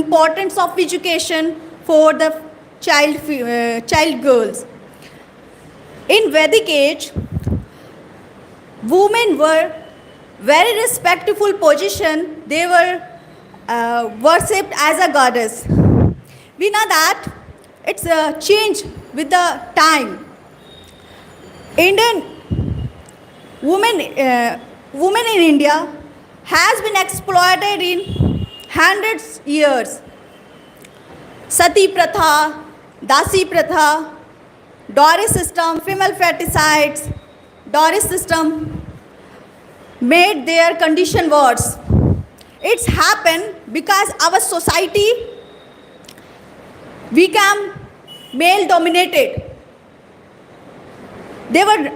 importance of education for the child girls. In Vedic age, women were very respectful position. They were worshipped as a goddess. We know that it's a change with the time. Indian women in India has been exploited in hundreds years. Sati Pratha, Dasi Pratha, dowry system, female feticides, dowry system made their condition worse. It's happened because our society became male dominated. They were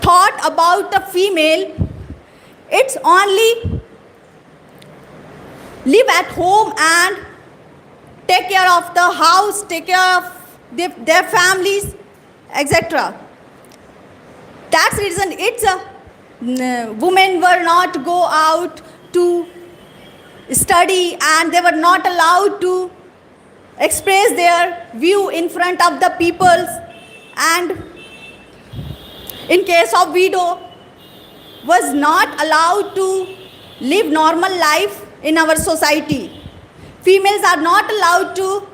thought about the female, it's only live at home and take care of the house, take care of their families, etc. That's the reason it's women were not go out to study and they were not allowed to express their view in front of the peoples, and in case of widow was not allowed to live normal life in our society. Females are not allowed to,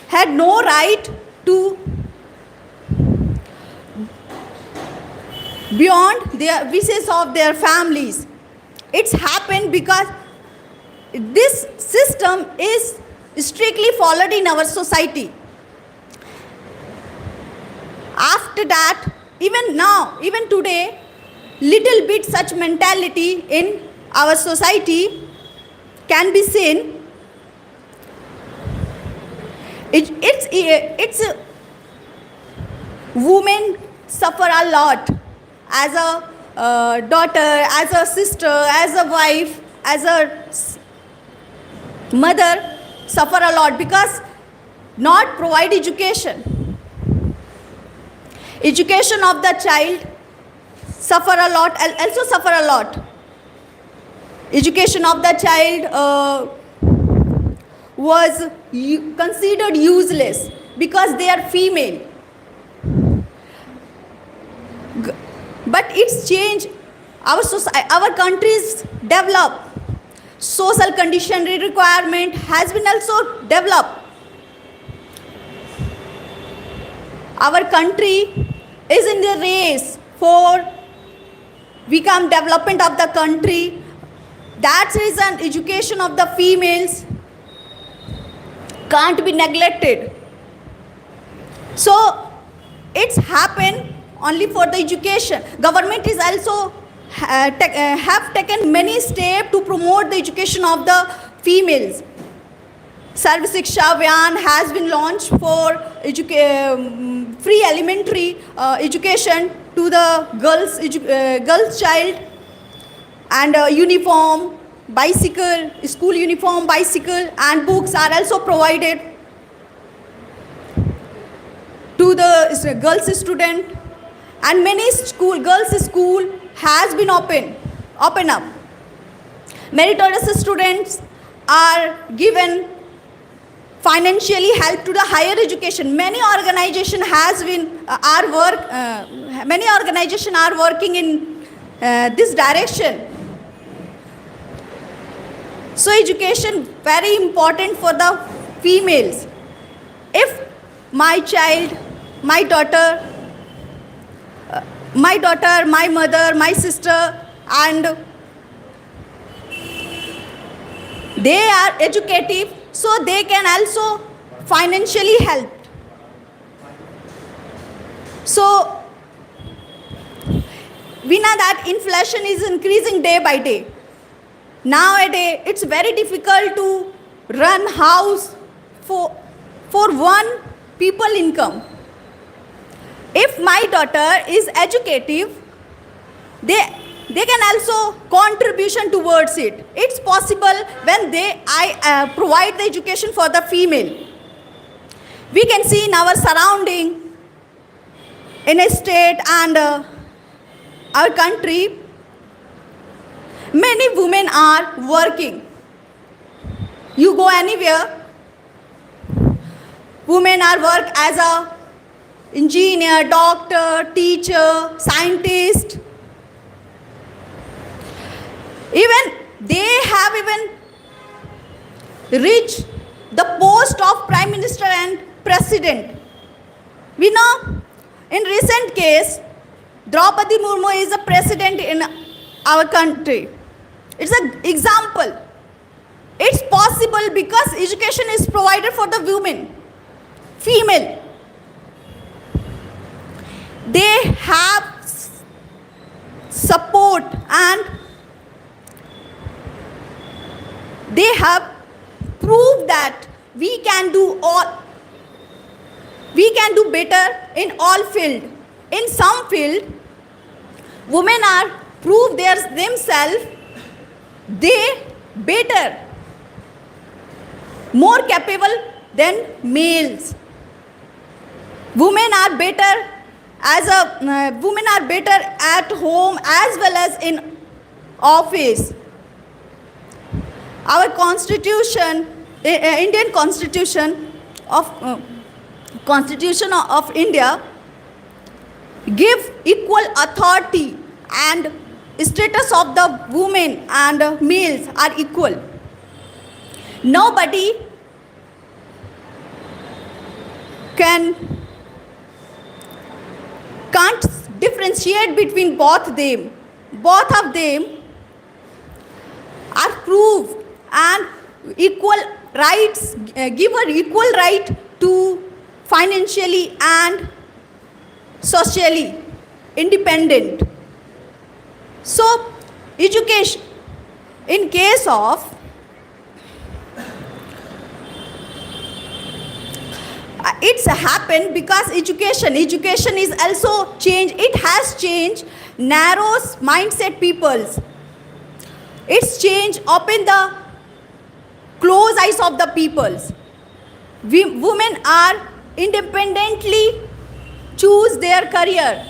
had no right to beyond their wishes of their families. It's happened because this system is strictly followed in our society. After that, even now, even today, little bit such mentality in our society can be seen. It's women suffer a lot as a daughter, as a sister, as a wife, as a mother, suffer a lot because not provide education. Education of the child suffer a lot, also suffer a lot. Education of the child was considered useless because they are female. But it's changed. Our countries develop. Social condition requirement has been also developed. Our country is in the race for become development of the country. That's reason education of the females can't be neglected. So it's happened only for the education. Government is also have taken many steps to promote the education of the females. Sarva Shiksha Abhiyan has been launched for free elementary education to the girls child, and uniform, bicycle, school uniform, bicycle and books are also provided to the girls student, and many girls school has been open up. Meritorious students are given financially help to the higher education. Many organizations are working in this direction. So education very important for the females. If my child, my daughter, my mother, my sister, and they are educative, so they can also financially help. So we know that inflation is increasing day by day. Nowadays, it's very difficult to run house for one people income. If my daughter is educative, they can also contribution towards it. It's possible when I provide the education for the female. We can see in our surrounding, in a state and our country, many women are working. You go anywhere, women are work as a engineer, doctor, teacher, scientist. Even they have even reached the post of prime minister and president. We know in recent case, Draupadi Murmu is the president in our country. It's an example. It's possible because education is provided for the women, female. They have support and they have proved that we can do better in all field. In some field, women are prove themselves they better, more capable than males. Women are better women are better at home as well as in office. Our constitution, Indian Constitution of India give equal authority and status of the women and males are equal. Nobody can't differentiate between both them. Both of them are proved and equal rights, give her equal right to financially and socially independent. So education, in case of it's happened because education is also changed. It has changed narrow mindset peoples. It's changed open the close eyes of the peoples. Women are independently choose their career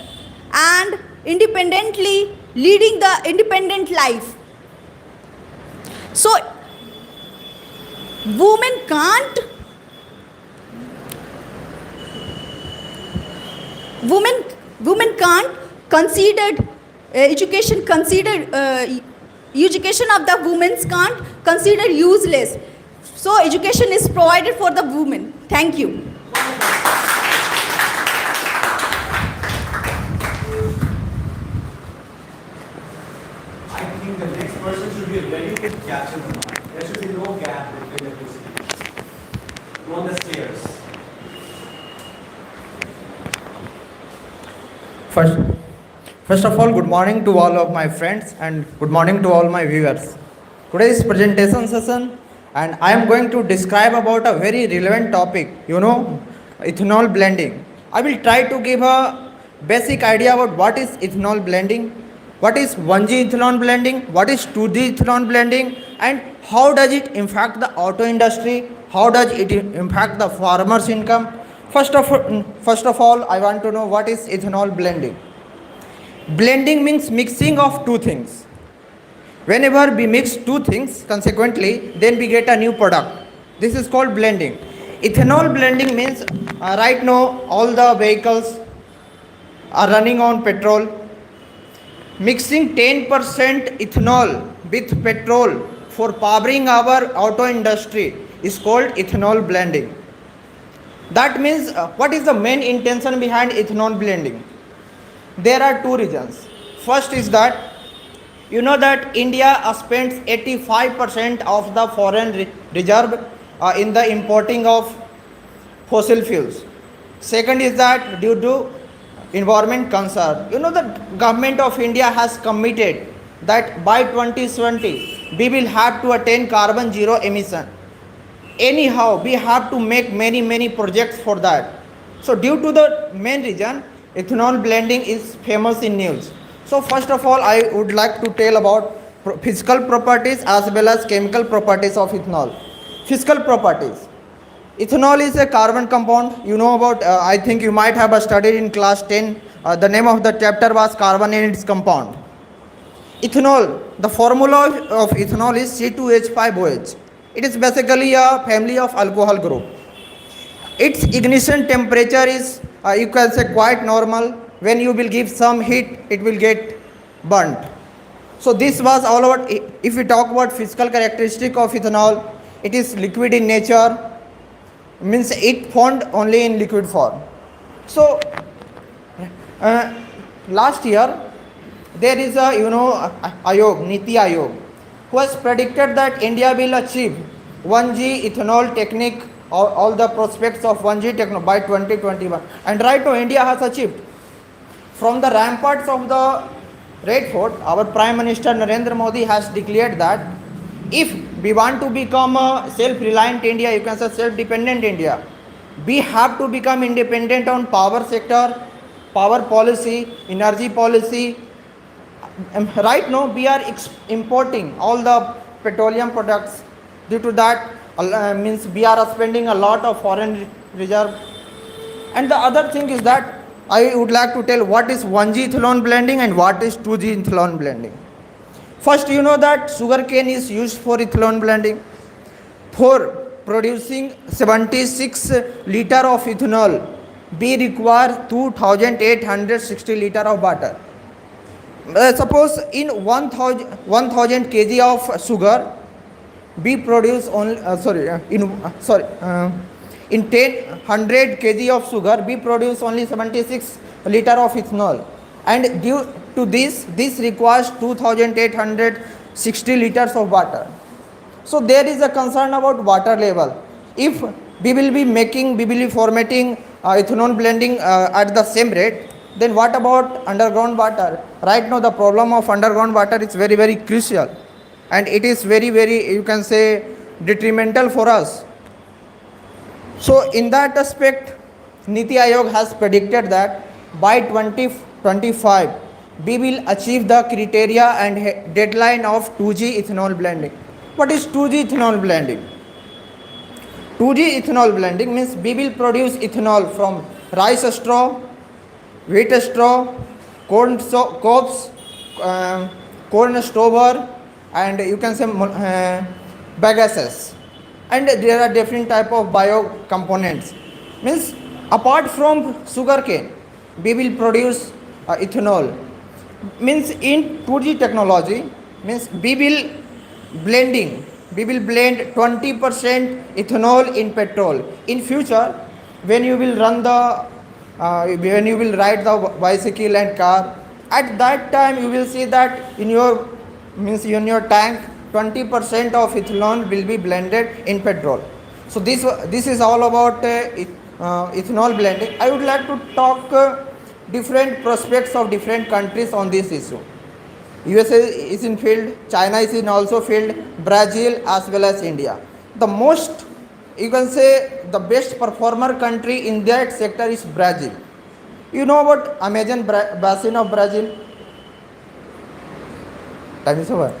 and independently leading the independent life. So women can't considered education of the women can't consider useless. So education is provided for the women. Thank you. I think the next person should be ready to capture the mark. There should be no gap between the two speakers. Go on the stairs. First of all, good morning to all of my friends and good morning to all my viewers. Today's presentation session, and I am going to describe about a very relevant topic, ethanol blending. I will try to give a basic idea about what is ethanol blending, what is 1G ethanol blending, what is 2G ethanol blending, and how does it impact the auto industry, how does it impact the farmers' income. First of all, I want to know what is ethanol blending. Blending means mixing of two things. Whenever we mix two things consequently, then we get a new product. This is called blending. Ethanol blending means right now all the vehicles are running on petrol. Mixing 10% ethanol with petrol for powering our auto industry is called ethanol blending. That means what is the main intention behind ethanol blending? There are two reasons. First is that you know that India spends 85% of the foreign reserve in the importing of fossil fuels. Second is that due to environment concern, the government of India has committed that by 2020 we will have to attain carbon zero emission. Anyhow, we have to make many projects for that. So due to the main reason, ethanol blending is famous in news. So first of all, I would like to tell about physical properties as well as chemical properties of ethanol. Physical properties. Ethanol is a carbon compound. I think you might have studied in class 10. The name of the chapter was carbon and its compound. Ethanol, the formula of ethanol is C2H5OH. It is basically a family of alcohol group. Its ignition temperature is, you can say, quite normal. When you will give some heat, it will get burnt. So this was all about. If we talk about physical characteristic of ethanol, it is liquid in nature, means it formed only in liquid form. So uh, last year there is a Ayog, Niti Ayog, who has predicted that India will achieve 1G ethanol technique, all the prospects of 1G techno by 2021. And right now India has achieved. From the ramparts of the Red Fort, our Prime Minister Narendra Modi has declared that if we want to become a self-reliant India, you can say self-dependent India, we have to become independent on power sector, power policy, energy policy. Right now we are importing all the petroleum products. Due to that, means we are spending a lot of foreign reserve. And the other thing is that I would like to tell what is 1G ethanol blending and what is 2G ethanol blending. First, you know that sugarcane is used for ethanol blending. For producing 76 liter of ethanol, we require 2860 liter of water. Suppose in 1000 kg of sugar, we produce only in 100 kg of sugar, we produce only 76 liter of ethanol, and due to this requires 2860 liters of water. So there is a concern about water level. If we will be formatting ethanol blending at the same rate, then what about underground water? Right now the problem of underground water is very, very crucial, and it is very, very, you can say, detrimental for us. So in that aspect, Niti Ayog has predicted that by 2025 we will achieve the criteria and deadline of 2G ethanol blending. What is 2G ethanol blending? 2G ethanol blending means we will produce ethanol from rice straw, wheat straw, corn cobs, corn stover, and you can say bagases. And there are different type of bio components. Means apart from sugarcane, we will produce ethanol. Means in 2G technology, means we will blend 20% ethanol in petrol. In future, when you will run when you will ride the bicycle and car, at that time you will see that in your tank 20% of ethanol will be blended in petrol. So this is all about ethanol blending. I would like to talk different prospects of different countries on this issue. USA is in field, China is in also field, Brazil as well as India. The most, you can say, the best performer country in that sector is Brazil. You know about Amazon basin of Brazil? Time is over.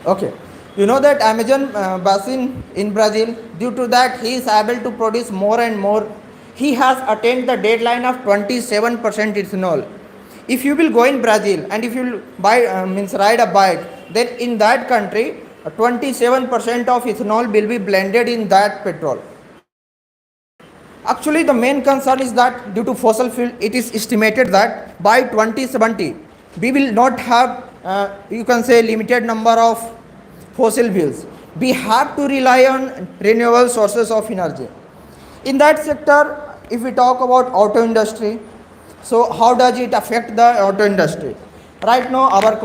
Okay. You know that Amazon basin in Brazil, due to that he is able to produce more and more. He has attained the deadline of 27% ethanol. If you will go in Brazil and if you will ride a bike, then in that country 27% of ethanol will be blended in that petrol. Actually, the main concern is that due to fossil fuel, it is estimated that by 2070 we will not have you can say limited number of fossil fuels. We have to rely on renewable sources of energy. In that sector, if we talk about auto industry, so how does it affect the auto industry? Right now, our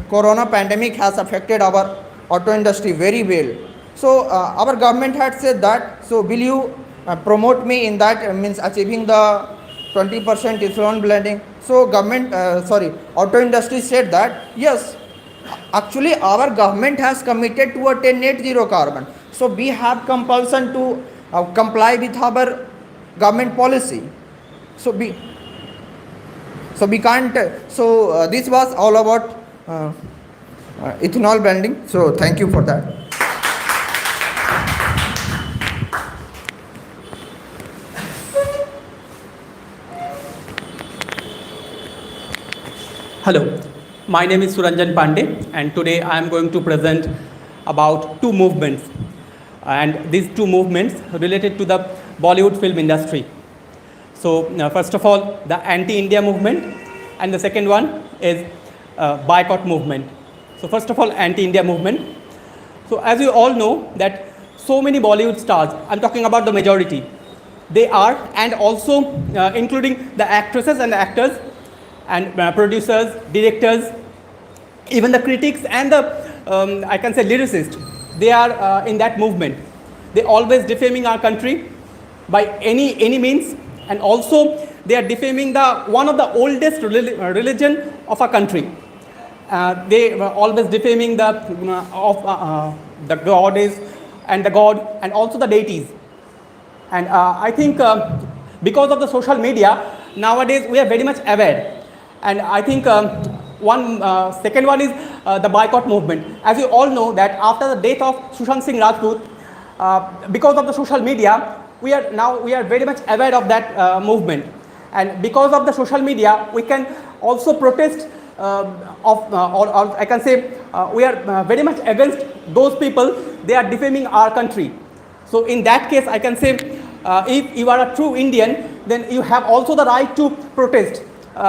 corona pandemic has affected our auto industry very well. So our government had said that, so will you promote me in that, means achieving the 20% ethanol blending? So auto industry said that yes, actually our government has committed to attain net zero carbon. So we have compulsion to comply with our government policy. So we can't. This was all about ethanol blending. So thank you for that. Hello, my name is Suranjan Pandey, and today I am going to present about two movements, and these two movements related to the Bollywood film industry. So first of all, the anti-India movement, and the second one is boycott movement. So first of all, anti-India movement. So as you all know that so many Bollywood stars, I'm talking about the majority, they are, and also including the actresses and the actors and producers, directors, even the critics and the I can say lyricists, they are in that movement. They always defaming our country by any means, and also they are defaming the one of the oldest religion of our country. They were always defaming the of the goddess and the god and also the deities. And I think because of the social media nowadays we are very much aware. And I think one second one is the boycott movement. As you all know that after the death of Sushant Singh Rajput, because of the social media, we are very much aware of that movement. And because of the social media, we can also protest or I can say we are very much against those people. They are defaming our country. So in that case, I can say if you are a true Indian, then you have also the right to protest.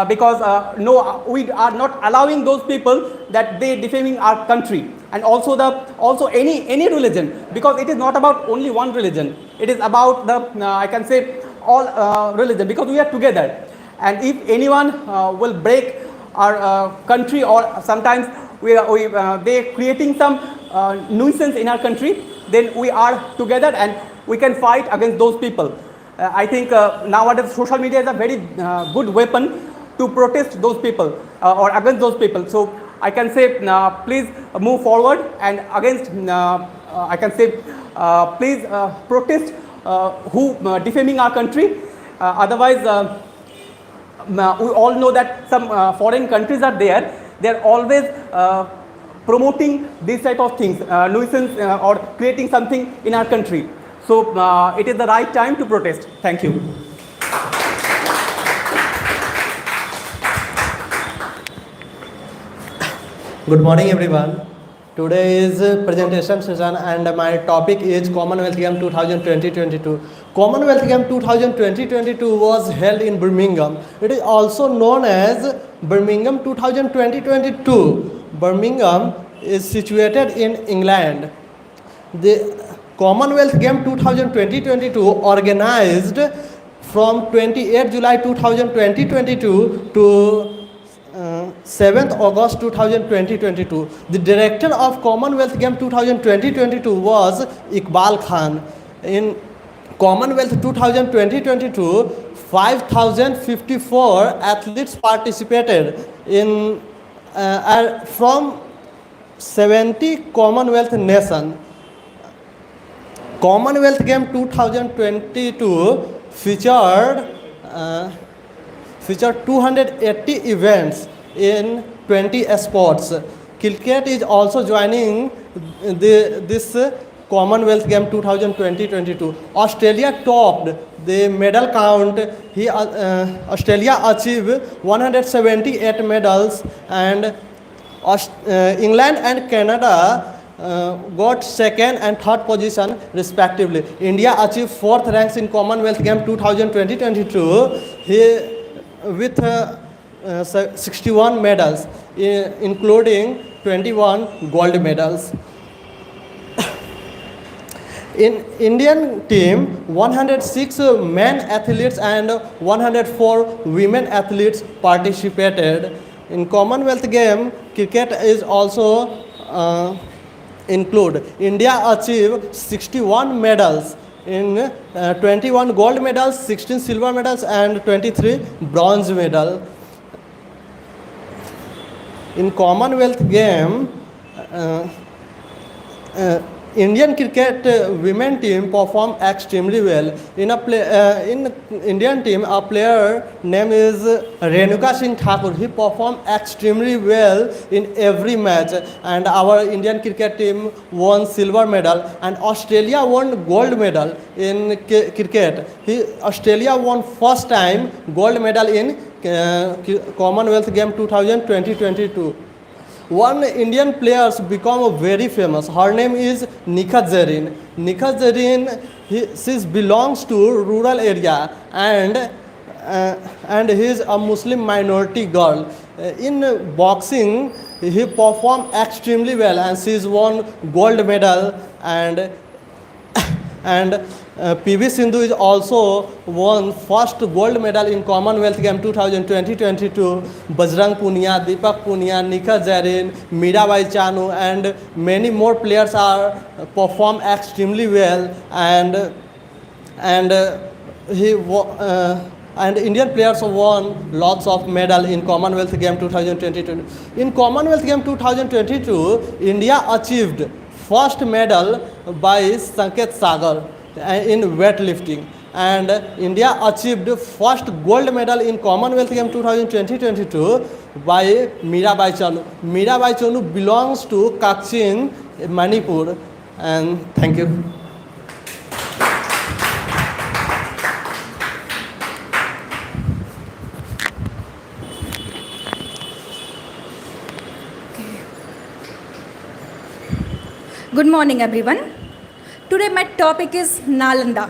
Because no, we are not allowing those people that they defaming our country, and also any religion, because it is not about only one religion. It is about the I can say all religion, because we are together. And if anyone will break our country, or sometimes they creating some nuisance in our country, then we are together and we can fight against those people. I think nowadays social media is a very good weapon to protest those people or against those people. So I can say please move forward and against I can say please protest who defaming our country. Otherwise we all know that some foreign countries are there. They are always promoting these type of things, nuisance or creating something in our country. So it is the right time to protest. Thank you. Good morning everyone. Today is presentation session and my topic is Commonwealth Game 2020-22. Commonwealth Game 2020-22 was held in Birmingham. It is also known as Birmingham 2020-22. Birmingham is situated in England. The Commonwealth Game 2020-22 organized from 28 July 2020-22 to 7th August 2020-22. The director of Commonwealth Game 2020-22 was Iqbal Khan. In Commonwealth 2020-22, 5,054 athletes participated in from 70 Commonwealth nations. Commonwealth Game 2022 featured 280 events in 20 sports. Cricket is also joining this Commonwealth Game 2020-22. Australia topped the medal count. Australia achieved 178 medals, and England and Canada got second and third position respectively. India achieved fourth ranks in Commonwealth Game 2020-22 with 61 medals, including 21 gold medals. In Indian team, 106 men athletes and 104 women athletes participated. In Commonwealth Game, cricket is also included. India achieved 61 medals, in 21 gold medals, 16 silver medals and 23 bronze medals. In Commonwealth Game, Indian cricket women team performed extremely well. In Indian team, a player name is Renuka Singh Thakur. He performed extremely well in every match, and our Indian cricket team won silver medal, and Australia won gold medal in cricket. Australia won first time gold medal in Commonwealth Game 2020-22. One Indian player become very famous. Her name is Nikhat Zarin. Nikha Zareen, she belongs to rural area and he is a Muslim minority girl. In boxing, he performed extremely well and she's won gold medal and PV Sindhu is also won first gold medal in Commonwealth Game 2020-22. Bajrang Punia, Deepak Punia, Nikha Zareen, Mirabai Chanu and many more players are perform extremely well and Indian players won lots of medal in Commonwealth Game 2022. In Commonwealth Game 2022, India achieved first medal by Sanket Sagar in weightlifting and India achieved first gold medal in Commonwealth Game 2020-22 by Mirabai Chanu. Mirabai Chanu belongs to Kachin, Manipur, and thank you. Good morning, everyone. Today my topic is Nalanda.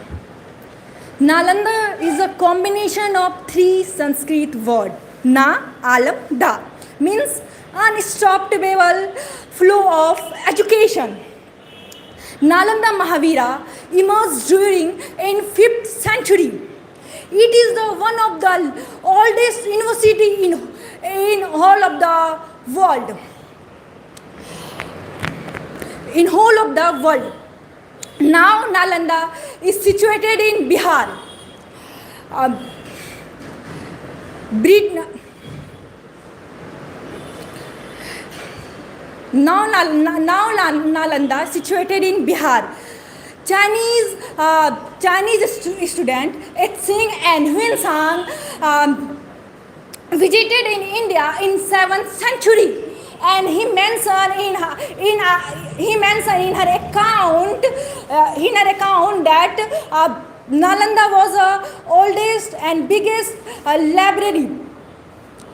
Nalanda is a combination of three Sanskrit words. Na, alam, da. Means unstoppable flow of education. Nalanda Mahavira emerged during in 5th century. It is the one of the oldest university in all of the world. In whole of the world. Now Nalanda is situated in Bihar. Now Nalanda situated in Bihar. Chinese student Singh and Huan visited in India in 7th century. And he mentioned in her account that Nalanda was the oldest and biggest library.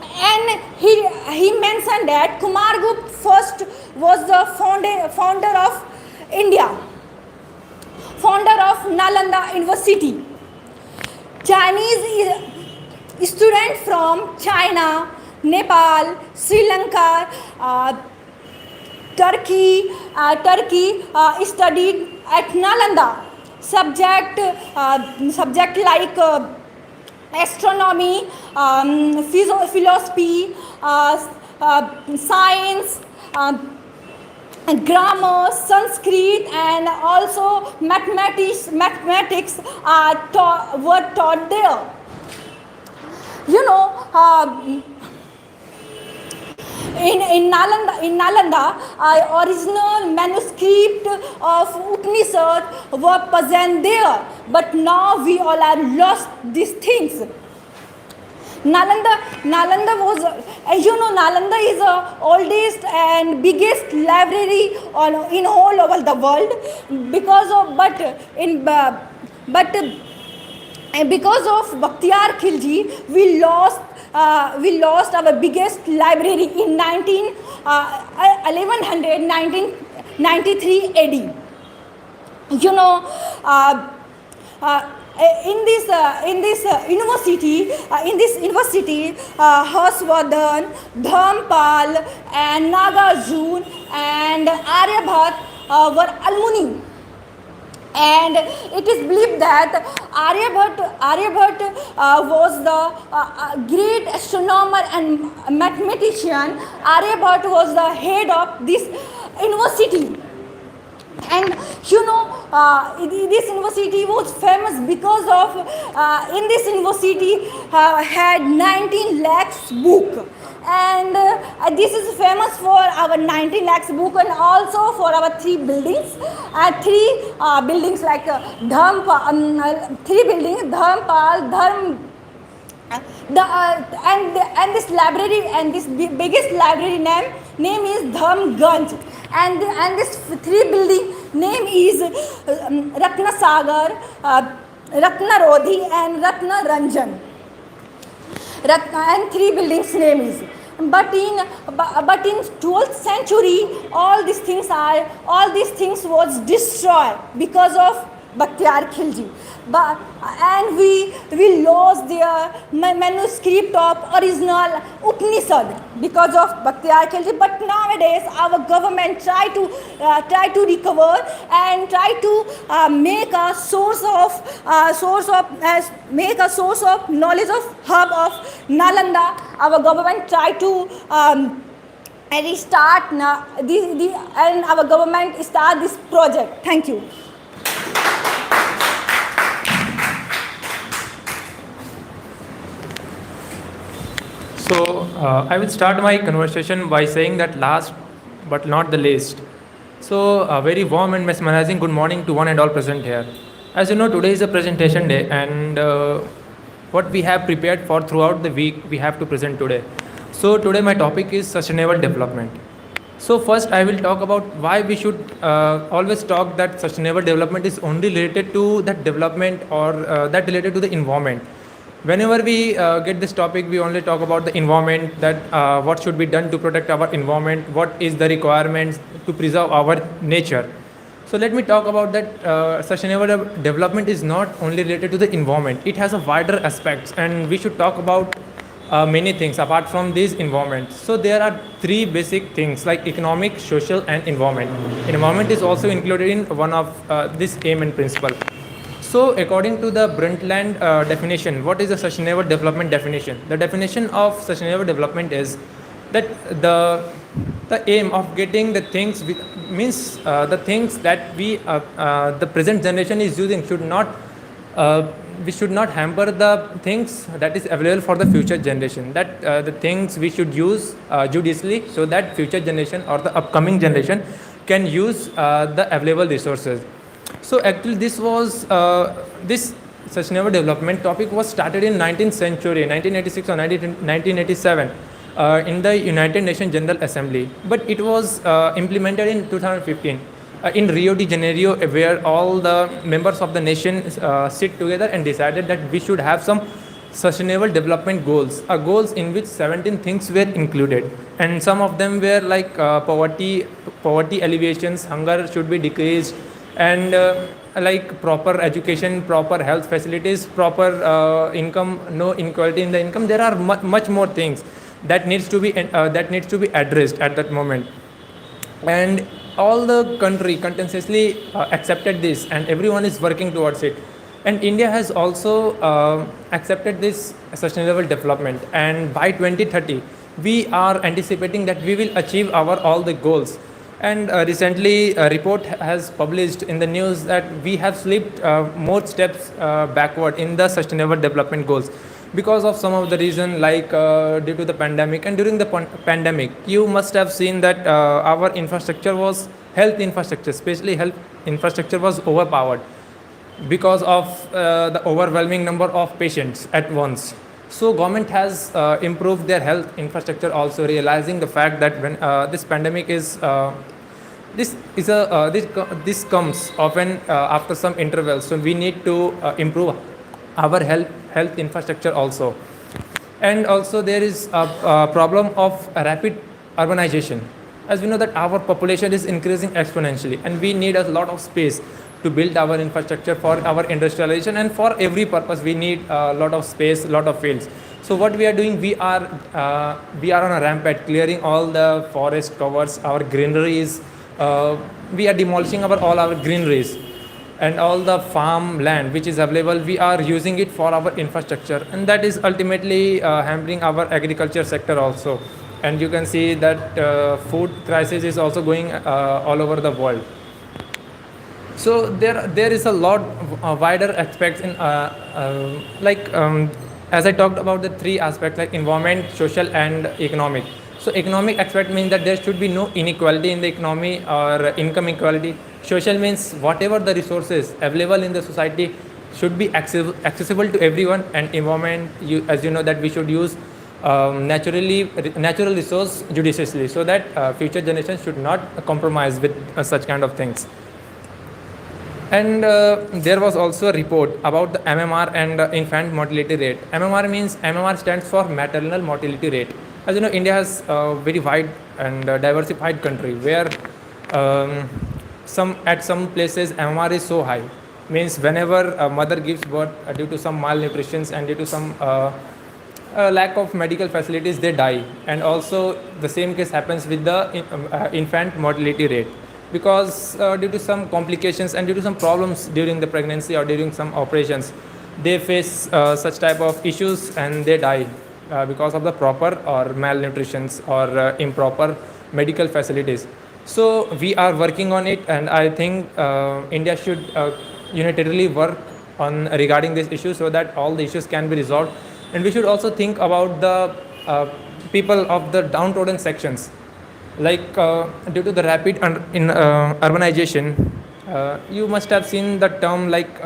And he mentioned that Kumargupta first was the founder of India, founder of Nalanda University. Chinese student from China, Nepal, Sri Lanka, Turkey studied at Nalanda. Subject like astronomy, philosophy, science, grammar, Sanskrit, and also mathematics were taught there. You know. In Nalanda, original manuscript of Upanishad were present there, but now we all are lost these things. Nalanda was, as you know, Nalanda is the oldest and biggest library in all over the world because of because of Bakhtiyar Khilji, we lost our biggest library in 1993 AD. You know, in this university, Harshvardhan, Dharmpal, and Nagarjuna and Aryabhat were alumni. And it is believed that Aryabhat was the great astronomer and mathematician. Aryabhat was the head of this university. And you know, this university was famous because of in this university had 19 lakhs book. And this is famous for our 19 lakhs book and also for our three buildings. Three buildings like Dharmpal, and this library and this biggest library name is Dharmganj. And this three building name is Ratna Sagar, Ratna Rodhi and Ratna Ranjan. And three buildings name is. but in 12th century all these things was destroyed because of Bakhtiyar Khilji. And we lost their manuscript of original Upanishad because of Bakhtiyar Khilji. But nowadays our government try to recover and try to make a source of knowledge of hub of Nalanda. Our government try to restart and our government start this project. Thank you. So I will start my conversation by saying that last but not the least. So a very warm and mesmerizing good morning to one and all present here. As you know, today is a presentation day, and what we have prepared for throughout the week we have to present today. So today my topic is sustainable development. So first I will talk about why we should always talk that sustainable development is only related to that development or that related to the environment. Whenever we get this topic, we only talk about the environment, that what should be done to protect our environment, what is the requirements to preserve our nature. So let me talk about that sustainable development is not only related to the environment, it has a wider aspects, and we should talk about many things apart from these environments. So there are three basic things like economic, social and environment. Environment is also included in one of this aim and principle. So according to the Brundtland definition, what is the sustainable development definition? The definition of sustainable development is that the aim of getting the things means the things that the present generation is using should not we should not hamper the things that is available for the future generation. That the things we should use judiciously so that future generation or the upcoming generation can use the available resources. So actually this sustainable development topic was started in 19th century, 1986 or 1987 in the United Nations General Assembly. But it was implemented in 2015 in Rio de Janeiro, where all the members of the nation sit together and decided that we should have some sustainable development goals, goals in which 17 things were included, and some of them were like poverty alleviations, hunger should be decreased, and like proper education, proper health facilities, proper income, no inequality in the income. There are much more things that needs to be addressed at that moment, and all the country continuously accepted this, and everyone is working towards it. And India has also accepted this sustainable development, and by 2030 we are anticipating that we will achieve our all the goals. And recently a report has published in the news that we have slipped more steps backward in the sustainable development goals because of some of the reason, like due to the pandemic. And during the pandemic you must have seen that our infrastructure was health infrastructure, especially health infrastructure, was overpowered because of the overwhelming number of patients at once. So government has improved their health infrastructure also, realizing the fact that when this pandemic is this comes often after some intervals, so we need to improve our health infrastructure also. And also there is a problem of rapid urbanization. As we know that our population is increasing exponentially, and we need a lot of space to build our infrastructure for our industrialization, and for every purpose we need a lot of space, a lot of fields. So what we are doing, we are on a rampant clearing all the forest covers, our greeneries. We are demolishing all our greeneries, and all the farm land which is available, we are using it for our infrastructure, and that is ultimately hampering our agriculture sector also. And you can see that food crisis is also going all over the world. So there is a lot wider aspects in as I talked about the three aspects like environment, social and economic. So economic aspect means that there should be no inequality in the economy or income equality. Social means whatever the resources available in the society should be accessible to everyone. And environment, as you know that we should use natural resource judiciously, so that future generations should not compromise with such kind of things. And there was also a report about the MMR and infant mortality rate. MMR stands for maternal mortality rate. As you know, India has a very wide and diversified country where um, at some places MMR is so high. Means whenever a mother gives birth due to some malnutrition and due to some lack of medical facilities, they die. And also the same case happens with the infant mortality rate, because due to some complications and due to some problems during the pregnancy or during some operations, they face such type of issues and they die because of the proper or malnutrition or improper medical facilities. So we are working on it, and I think India should unilaterally work on regarding this issue so that all the issues can be resolved. And we should also think about the people of the downtrodden sections, like due to the rapid urbanization. You must have seen the term like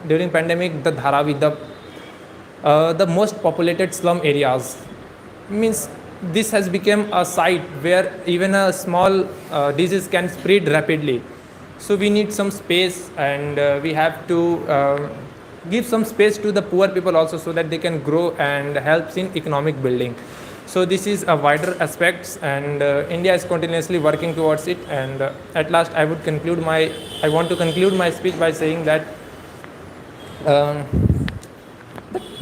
during pandemic, the Dharavi, the most populated slum areas. Means this has become a site where even a small disease can spread rapidly. So we need some space, and we have to give some space to the poor people also, so that they can grow and helps in economic building. So this is a wider aspects, and India is continuously working towards it. And at last, I want to conclude my speech by saying that um,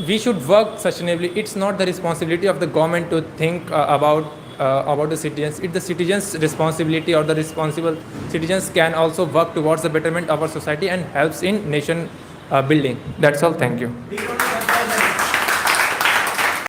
we should work sustainably. It's not the responsibility of the government to think about the citizens. It's the citizens' responsibility, or the responsible citizens can also work towards the betterment of our society and helps in nation building. That's all. Thank you.